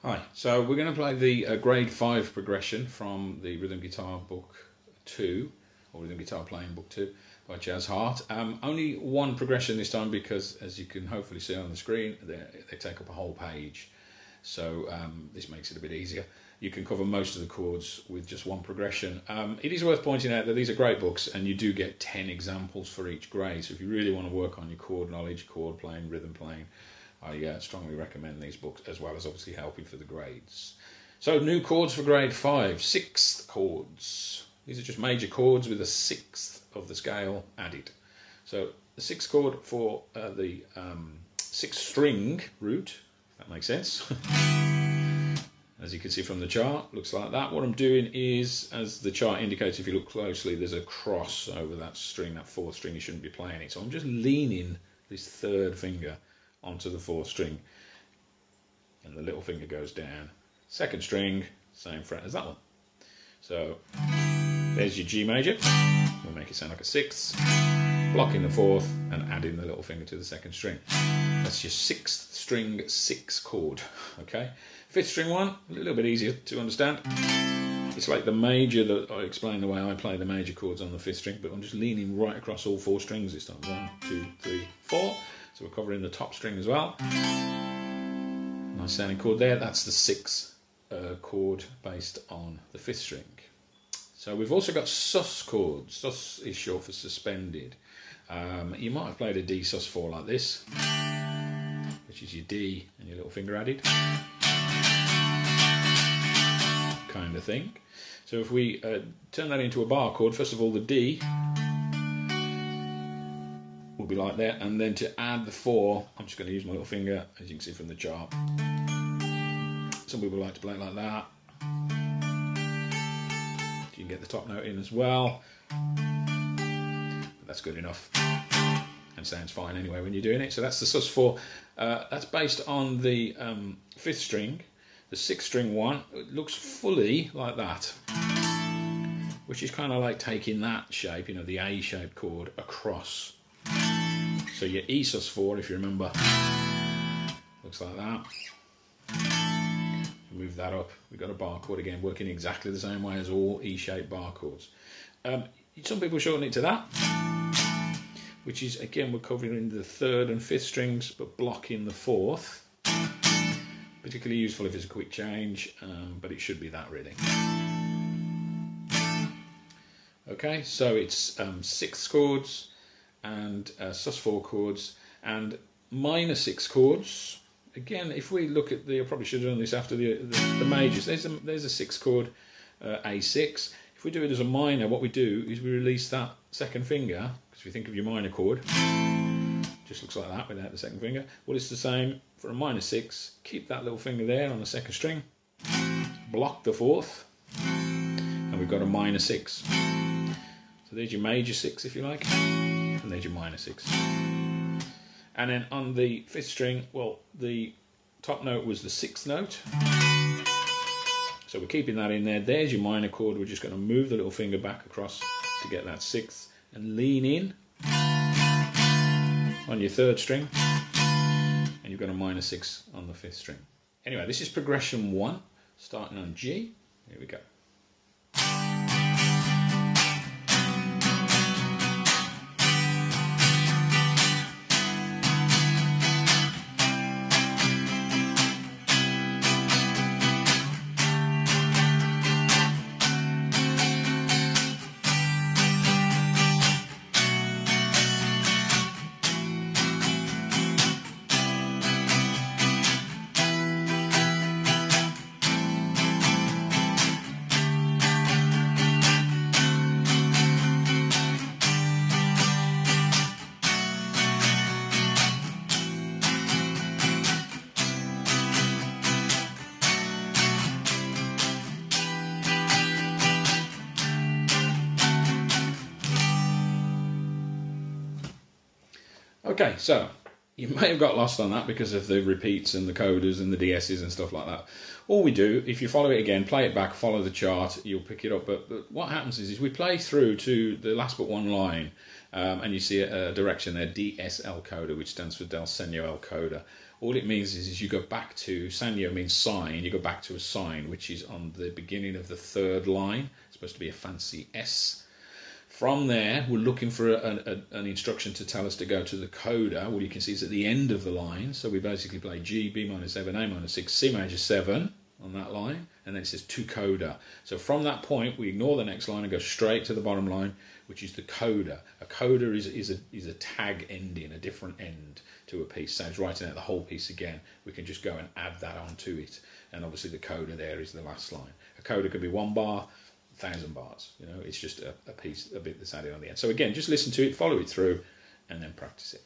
Hi, so we're going to play the grade 5 progression from the Rhythm Guitar Book 2, or Rhythm Guitar Playing Book 2 by Jazz Hart. Only one progression this time because, as you can hopefully see on the screen, they take up a whole page. So this makes it a bit easier. You can cover most of the chords with just one progression. It is worth pointing out that these are great books and you do get 10 examples for each grade. So if you really want to work on your chord knowledge, chord playing, rhythm playing, I strongly recommend these books, as well as obviously helping for the grades. So new chords for grade 5, sixth chords. These are just major chords with a sixth of the scale added. So the sixth chord for the sixth string root, if that makes sense. As you can see from the chart, looks like that. What I'm doing is, as the chart indicates, if you look closely, there's a cross over that string, that fourth string. You shouldn't be playing it. So I'm just leaning this third finger onto the fourth string, and the little finger goes down. Second string, same fret as that one. So there's your G major. We'll make it sound like a sixth, blocking the fourth and adding the little finger to the second string. That's your sixth string 6 chord. Okay, fifth string one, a little bit easier to understand. It's like the major that I explained the way I play the major chords on the fifth string, but I'm just leaning right across all 4 strings this time. 1, 2, 3, 4. So we're covering the top string as well. Nice sounding chord there. That's the 6th chord based on the 5th string. So we've also got sus chords. Sus is short for suspended. You might have played a D sus4 like this, which is your D and your little finger added kind of thing. So if we turn that into a bar chord, first of all the D will be like that, and then to add the 4, I'm just going to use my little finger, as you can see from the chart. Some people like to play it like that. You can get the top note in as well. But that's good enough and sounds fine anyway when you're doing it. So that's the sus4. That's based on the 5th string. The 6th string one, it looks fully like that, which is kind of like taking that shape, you know, the A-shaped chord across. So your E sus4, if you remember, looks like that. Move that up. We've got a bar chord again, working exactly the same way as all E-shaped bar chords. Some people shorten it to that, which is, again, we're covering the 3rd and 5th strings, but blocking the 4th. Particularly useful if it's a quick change, but it should be that really. Okay, so it's 6th chords and sus4 chords and minor 6 chords. Again, if we look at the, I probably should have done this after the majors. There's a 6th chord, A6. If we do it as a minor, what we do is we release that second finger, because if you think of your minor chord, just looks like that without the second finger. Well, it's the same for a minor 6. Keep that little finger there on the 2nd string, block the 4th, and we've got a minor 6. So there's your major 6, if you like, and there's your minor 6. And then on the 5th string, well, the top note was the 6th note. So we're keeping that in there. There's your minor chord. We're just going to move the little finger back across to get that 6th and lean in on your 3rd string. And you've got a minor 6 on the 5th string. Anyway, this is progression 1, starting on G. Here we go. Okay, so you may have got lost on that because of the repeats and the codas and the DSs and stuff like that. All we do, if you follow it again, play it back, follow the chart, you'll pick it up. But what happens is we play through to the last but one line, And you see a direction there, DSL coder, which stands for Del Segno El Coda. All it means is you go back to, Segno means sign, you go back to a sign, which is on the beginning of the third line. It's supposed to be a fancy S. From there, we're looking for an instruction to tell us to go to the coda. Well, you can see it's at the end of the line. So we basically play G, B minor 7, A minor 6, C major 7 on that line. And then it says to coda. So from that point, we ignore the next line and go straight to the bottom line, which is the coda. A coda is a tag ending, a different end to a piece. So it's writing out the whole piece again. We can just go and add that onto it. And obviously the coda there is the last line. A coda could be 1 bar, 1,000 bars. You know, it's just a piece, a bit that's added on the end. So again, just listen to it, follow it through, and then practice it.